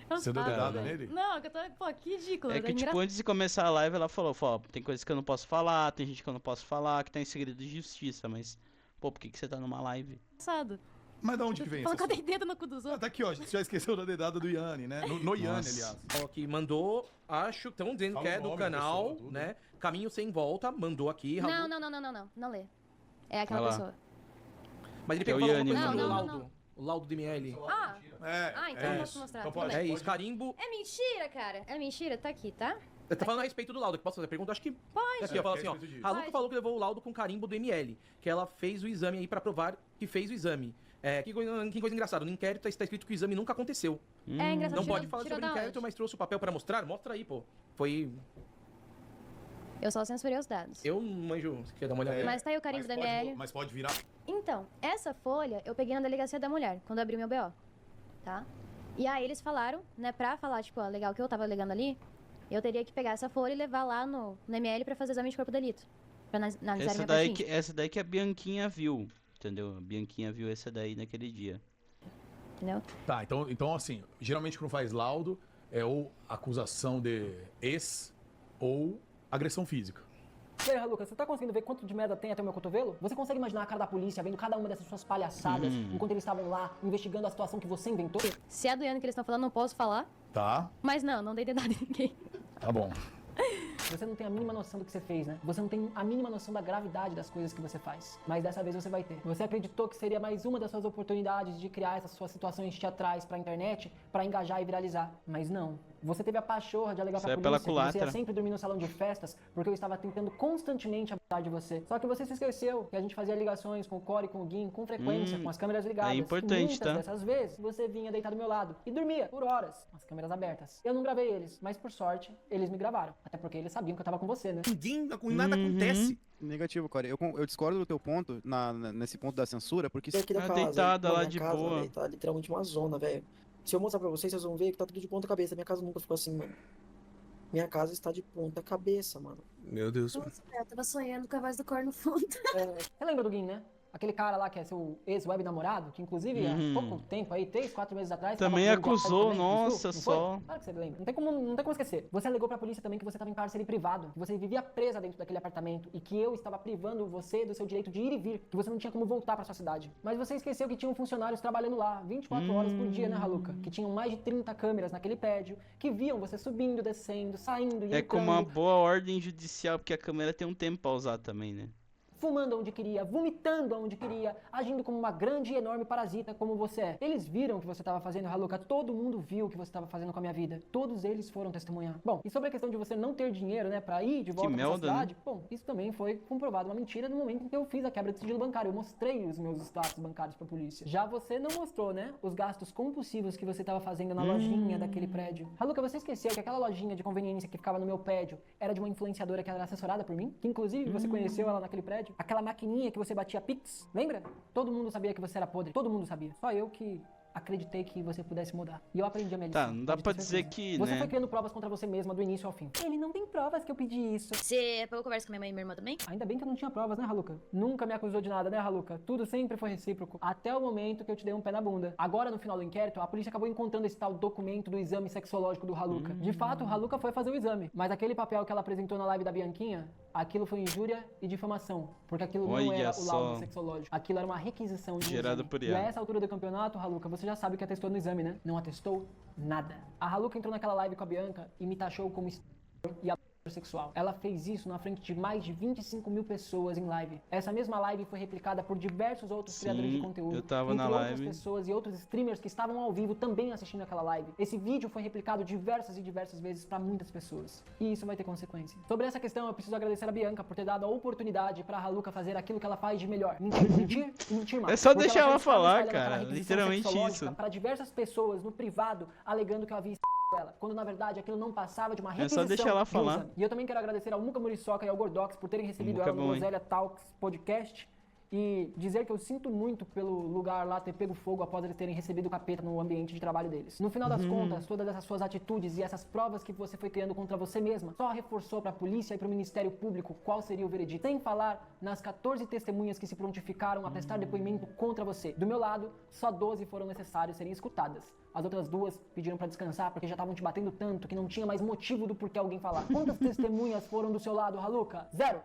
Você deu dedada nele? Não, que eu tô. Pô, que ridículo. É que, tipo, antes de começar a live, ela falou, ó, tem coisas que eu não posso falar, tem gente que eu não posso falar, que tá em segredo de justiça, mas, pô, por que você tá numa live? Engraçado. Mas da onde que vem Falando essa que eu dei dedo no cu dos outros. Tá aqui, ó. A gente já esqueceu da dedada do Yanni, né? No Yanni, aliás. Ó, que mandou, acho, estão dizendo Fala que é o do nome da canal, pessoa, tudo. né? Caminho Sem Volta, mandou aqui. Não, não lê. É aquela Olha lá. pessoa. Mas ele Que é o pegou uma Yanni, coisa mano. do Não. laudo. O laudo do ML. Ah, então eu posso isso. mostrar. Então tudo pode. bem. É isso, carimbo. É mentira, cara. É mentira, tá aqui, tá? Você tá falando a respeito do laudo, que posso fazer a pergunta? Acho que pode. Aqui, eu falo assim, ó. respeito disso. A Luca Pode. falou que levou o laudo com carimbo do ML, que ela fez o exame aí pra provar que fez o exame. Que coisa engraçada, no inquérito está escrito que o exame nunca aconteceu. É engraçado. Não tirou- pode falar tirou sobre o da inquérito, onde? mas trouxe o papel pra mostrar? Mostra aí, pô. Foi... Eu só censurei os dados. Eu não manjo, você quer dar uma olhada? Mas tá aí o carimbo da ML. Mas pode virar. Então, essa folha eu peguei na delegacia da mulher, quando eu abri meu BO, tá? E aí eles falaram, né, pra falar, tipo, ó, legal, o que eu tava alegando ali, eu teria que pegar essa folha e levar lá no ML pra fazer exame de corpo de delito. Pra analisar Essa minha daí, patente, essa daí que a Bianquinha viu, entendeu? A Bianquinha viu essa daí naquele dia. entendeu? Tá, então assim, geralmente quando faz laudo, é ou acusação de ex ou agressão física. E aí, Lucas, você tá conseguindo ver quanto de merda tem até o meu cotovelo? Você consegue imaginar a cara da polícia vendo cada uma dessas suas palhaçadas enquanto eles estavam lá investigando a situação que você inventou? Se é do Iano que eles estão falando, não posso falar, Tá? mas não dei dedada em ninguém. Tá bom. Você não tem a mínima noção do que você fez, né? Você não tem a mínima noção da gravidade das coisas que você faz. Mas dessa vez você vai ter. Você acreditou que seria mais uma das suas oportunidades de criar essas suas situações teatrais pra internet, pra engajar e viralizar. Mas não. Você teve a pachorra de alegar Isso pra é pela polícia que você ia culatra. sempre dormir no salão de festas porque eu estava tentando constantemente abusar de você. Só que você se esqueceu que a gente fazia ligações com o Core e com o Guim com frequência, com as câmeras ligadas. é importante, e muitas tá? dessas vezes você vinha deitar do meu lado e dormia por horas, com as câmeras abertas. Eu não gravei eles, mas por sorte, eles me gravaram. Até porque eles sabiam que eu tava com você, né? Nada acontece. Negativo, Core. Eu discordo do teu ponto, nesse ponto da censura, porque... Aqui na Tá casa, deitada pô, lá minha de casa, boa. véio, tá literalmente uma zona, velho. Se eu mostrar pra vocês, vocês vão ver que tá tudo de ponta cabeça. Minha casa nunca ficou assim, mano. Minha casa está de ponta cabeça, mano. Meu Deus, mano. Eu tava sonhando com a voz do Cor no fundo. Você lembra do Guim, né? Aquele cara lá que é seu ex-web namorado, que inclusive há pouco tempo aí, 3, 4 meses atrás... tava Também fazendo acusou, também, nossa, não foi? só. Claro que você lembra. Não tem como esquecer. Você alegou pra polícia também que você tava em cárcere privado, que você vivia presa dentro daquele apartamento e que eu estava privando você do seu direito de ir e vir, que você não tinha como voltar pra sua cidade. Mas você esqueceu que tinham funcionários trabalhando lá, 24 horas por dia, né, Raluca? Que tinham mais de 30 câmeras naquele prédio, que viam você subindo, descendo, saindo e É entrando. como uma boa ordem judicial, porque a câmera tem um tempo pra usar também, né? Fumando onde queria, vomitando onde queria, agindo como uma grande e enorme parasita como você é. Eles viram o que você estava fazendo, Raluca. Todo mundo viu o que você estava fazendo com a minha vida. Todos eles foram testemunhar. Bom, e sobre a questão de você não ter dinheiro, né, pra ir de volta pra sua merda, né? cidade, bom, isso também foi comprovado uma mentira no momento em que eu fiz a quebra de sigilo bancário. Eu mostrei os meus status bancários pra polícia. Já você não mostrou, né, os gastos compulsivos que você estava fazendo na lojinha daquele prédio. Raluca, você esqueceu que aquela lojinha de conveniência que ficava no meu prédio era de uma influenciadora que era assessorada por mim? Que inclusive você conheceu ela naquele prédio? Aquela maquininha que você batia Pix, lembra? Todo mundo sabia que você era podre, todo mundo sabia. Só eu que acreditei que você pudesse mudar. E eu aprendi a minha lição. Tá, não dá pode pra ter dizer certeza. que, Você né? foi criando provas contra você mesma do início ao fim. Ele não tem provas que eu pedi isso. Você pegou conversa com minha mãe e minha irmã também? Ainda bem que eu não tinha provas, né, Raluca? Nunca me acusou de nada, né, Raluca? Tudo sempre foi recíproco. Até o momento que eu te dei um pé na bunda. Agora, no final do inquérito, a polícia acabou encontrando esse tal documento do exame sexológico do Raluca. De fato, o Raluca foi fazer o exame. Mas aquele papel que ela apresentou na live da Bianquinha, aquilo foi injúria e difamação. Porque aquilo não Olha era o só. laudo sexológico. Aquilo era uma requisição de um Gerado exame. por E IA. a essa altura do campeonato, Raluca, você já sabe o que atestou no exame, né? Não atestou nada. A Raluca entrou naquela live com a Bianca e me taxou como e a sexual. Ela fez isso na frente de mais de 25 mil pessoas em live. Essa mesma live foi replicada por diversos outros Sim, criadores de conteúdo. eu tava entre na outras live. pessoas e outros streamers que estavam ao vivo também assistindo aquela live. Esse vídeo foi replicado diversas e diversas vezes para muitas pessoas. E isso vai ter consequência. Sobre essa questão, eu preciso agradecer a Bianca por ter dado a oportunidade pra Raluca fazer aquilo que ela faz de melhor. Mentir e mentir mais. É só Porque deixar ela já estava falar, espalhando aquela cara. requisição Literalmente sexológica isso. para diversas pessoas no privado, alegando que eu havia ela, quando na verdade aquilo não passava de uma É requisição. só deixar ela de um falar. exame. E eu também quero agradecer ao Muca Muriçoca e ao Gordox por terem recebido Muca ela no bom, hein? Groselha Talks Podcast e dizer que eu sinto muito pelo lugar lá ter pego fogo após eles terem recebido o capeta no ambiente de trabalho deles. No final das contas, todas essas suas atitudes e essas provas que você foi criando contra você mesma só reforçou para a polícia e para o Ministério Público qual seria o veredito. Sem falar nas 14 testemunhas que se prontificaram a prestar depoimento contra você. Do meu lado, só 12 foram necessárias serem escutadas. As outras 2 pediram pra descansar porque já estavam te batendo tanto que não tinha mais motivo do porquê alguém falar. Quantas testemunhas foram do seu lado, Haluka? 0.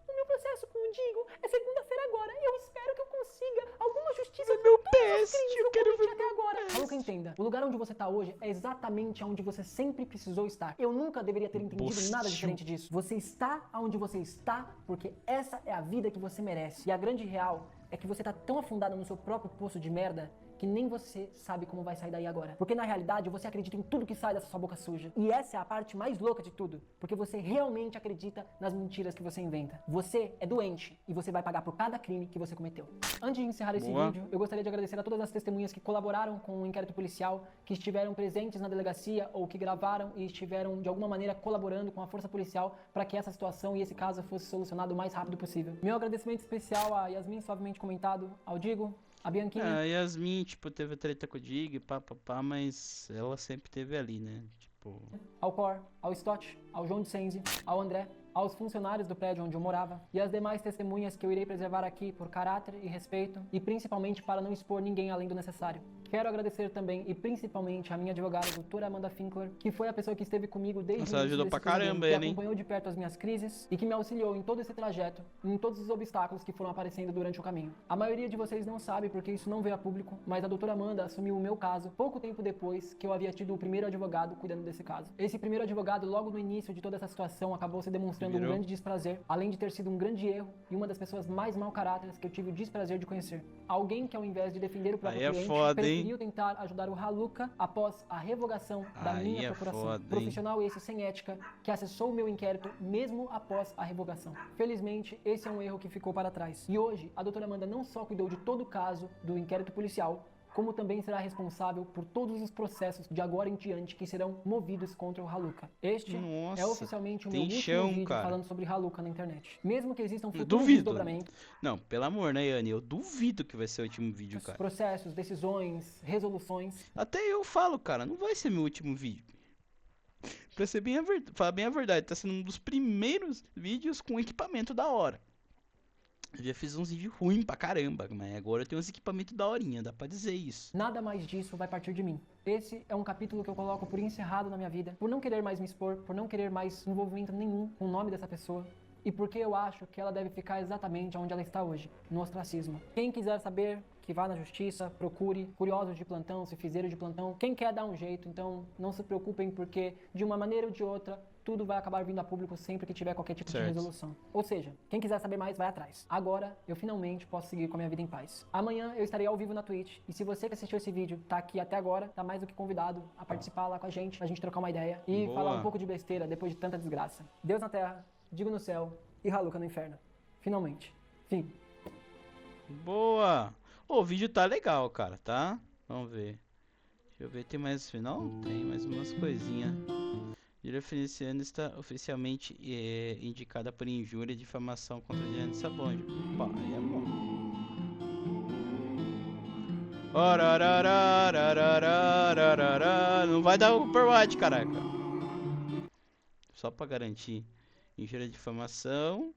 O meu processo com o Digo é segunda-feira agora. Eu espero que eu consiga alguma justiça por meu todos os best, crimes que eu eu quero cometi até agora. Haluka, entenda. O lugar onde você tá hoje é exatamente onde você sempre precisou estar. Eu nunca deveria ter entendido nada diferente disso. Você está onde você está porque essa é a vida que você merece. E a grande real é que você tá tão afundado no seu próprio poço de merda que nem você sabe como vai sair daí agora. Porque na realidade você acredita em tudo que sai dessa sua boca suja. E essa é a parte mais louca de tudo. Porque você realmente acredita nas mentiras que você inventa. Você é doente e você vai pagar por cada crime que você cometeu. Antes de encerrar esse vídeo, eu gostaria de agradecer a todas as testemunhas que colaboraram com o inquérito policial, que estiveram presentes na delegacia ou que gravaram e estiveram de alguma maneira colaborando com a força policial para que essa situação e esse caso fosse solucionado o mais rápido possível. Meu agradecimento especial a Yasmin, suavemente comentado, ao Digo, a Bianquinha. A Yasmin, tipo, teve treta com o Dig, mas ela sempre teve ali, né? Tipo... Ao Cor, ao Stott, ao João de Senzi, ao André, aos funcionários do prédio onde eu morava e às demais testemunhas que eu irei preservar aqui por caráter e respeito e principalmente para não expor ninguém além do necessário. Quero agradecer também e principalmente a minha advogada, doutora Amanda Finkler, que foi a pessoa que esteve comigo desde o início ajudou pra desse pesadelo, caramba que ele, hein? acompanhou de perto as minhas crises e que me auxiliou em todo esse trajeto, em todos os obstáculos que foram aparecendo durante o caminho. A maioria de vocês não sabe porque isso não veio a público, mas a doutora Amanda assumiu o meu caso pouco tempo depois que eu havia tido o primeiro advogado cuidando desse caso. Esse primeiro advogado, logo no início de toda essa situação, acabou se demonstrando um grande desprazer, além de ter sido um grande erro e uma das pessoas mais mau caráteres que eu tive o desprazer de conhecer. Alguém que ao invés de defender o próprio Aí é cliente, foda, hein? preferiu tentar ajudar o Haluka após a revogação da Aí minha é procuração. foda, hein? Profissional esse sem ética que acessou o meu inquérito mesmo após a revogação. Felizmente, esse é um erro que ficou para trás. E hoje, a doutora Amanda não só cuidou de todo o caso do inquérito policial, como também será responsável por todos os processos de agora em diante que serão movidos contra o Haluka. Este Nossa, é oficialmente o meu tem último chão, vídeo cara. falando sobre Haluka na internet. Mesmo que existam Eu futuros duvido. desdobramentos, Não, pelo amor, né, Yane? Eu duvido que vai ser o último vídeo, cara. processos, decisões, resoluções, Até eu falo, cara, não vai ser meu último vídeo. Pra ser bem falar bem a verdade, tá sendo um dos primeiros vídeos com equipamento da hora. Eu já fiz uns vídeos ruins pra caramba, mas agora eu tenho uns equipamentos da horinha, dá pra dizer isso. nada mais disso vai partir de mim. Esse é um capítulo que eu coloco por encerrado na minha vida, por não querer mais me expor, por não querer mais envolvimento nenhum com o nome dessa pessoa, e porque eu acho que ela deve ficar exatamente onde ela está hoje, no ostracismo. Quem quiser saber, que vá na justiça, procure curiosos de plantão, cifizeiros de plantão. Quem quer dar um jeito, então não se preocupem porque, de uma maneira ou de outra, tudo vai acabar vindo a público sempre que tiver qualquer tipo de resolução. Ou seja, quem quiser saber mais, vai atrás. Agora, eu finalmente posso seguir com a minha vida em paz. Amanhã eu estarei ao vivo na Twitch, e se você que assistiu esse vídeo tá aqui até agora, tá mais do que convidado a participar lá com a gente trocar uma ideia e Boa. falar um pouco de besteira depois de tanta desgraça. Deus na terra, Digo no céu e Haluka no inferno. Finalmente. Fim. Boa! Ô, o vídeo tá legal, cara, tá? Vamos ver. Deixa eu ver, tem mais final? Tem mais umas coisinhas. Júlia Feliciano está oficialmente indicada por injúria e difamação contra Diane Sabonge. Opa, aí é bom. Não vai dar o Overwatch, caraca. Só pra garantir. Injúria de difamação,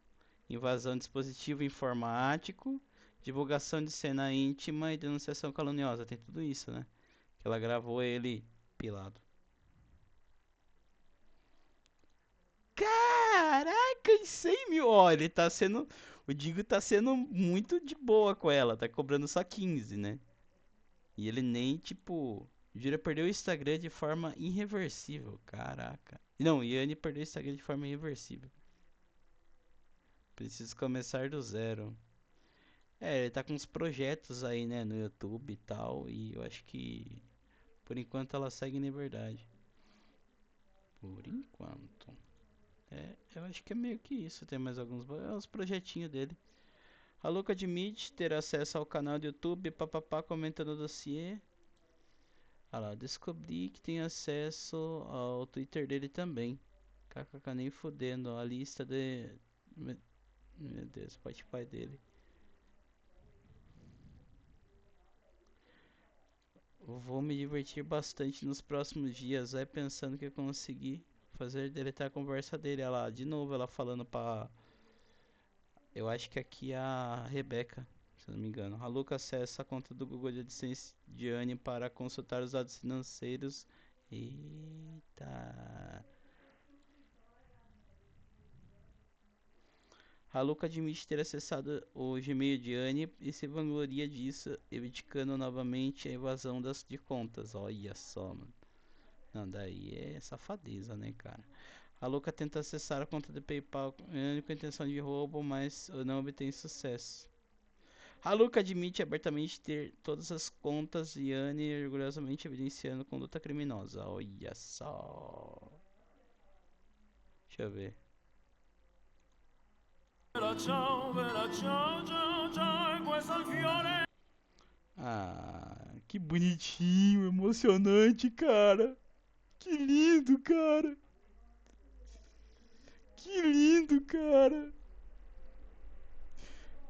invasão de dispositivo informático, divulgação de cena íntima e denunciação caluniosa. Tem tudo isso, né? Que ela gravou ele pelado. Caraca, em 100 mil. Ó, ele tá sendo... O Digo tá sendo muito de boa com ela. Tá cobrando só 15, né? E ele nem, tipo... Júlia perdeu o Instagram de forma irreversível. Caraca. Não, Yane perdeu o Instagram de forma irreversível. Preciso começar do zero. É, ele tá com uns projetos aí, né, no YouTube e tal. E eu acho que... Por enquanto ela segue em liberdade. Por enquanto. É, eu acho que é meio que isso. Tem mais alguns os projetinhos dele. Haluka admite ter acesso ao canal do YouTube, papapá, comentando o dossiê. Ah lá, descobri que tem acesso ao Twitter dele também. KKK, nem fudendo. A lista de... Meu Deus, Spotify dele. Vou me divertir bastante nos próximos dias. Vai pensando que eu consegui fazer deletar a conversa dele. Olha lá, de novo ela falando pra... Eu acho que aqui é a Rebeca, se não me engano. A Luca acessa a conta do Google de AdSense de Anne para consultar os dados financeiros. Eita... A Luca admite ter acessado o Gmail de Anne e se vangloria disso, evitando novamente a invasão de contas. Olha só, mano. Não, daí é safadeza, né, cara? A Luca tenta acessar a conta do PayPal com a intenção de roubo, mas não obtém sucesso. A Luca admite abertamente ter todas as contas de Anne, orgulhosamente evidenciando conduta criminosa. Olha só. Deixa eu ver. Ah, que bonitinho, emocionante, cara. Que lindo, cara. Que lindo, cara.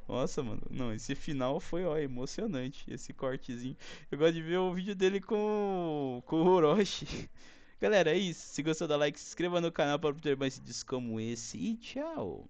Nossa, mano. Não, esse final foi, ó, emocionante. Esse cortezinho. Eu gosto de ver o vídeo dele com o Orochi. Galera, é isso. Se gostou, dá like, se inscreva no canal para obter mais vídeos como esse. E tchau.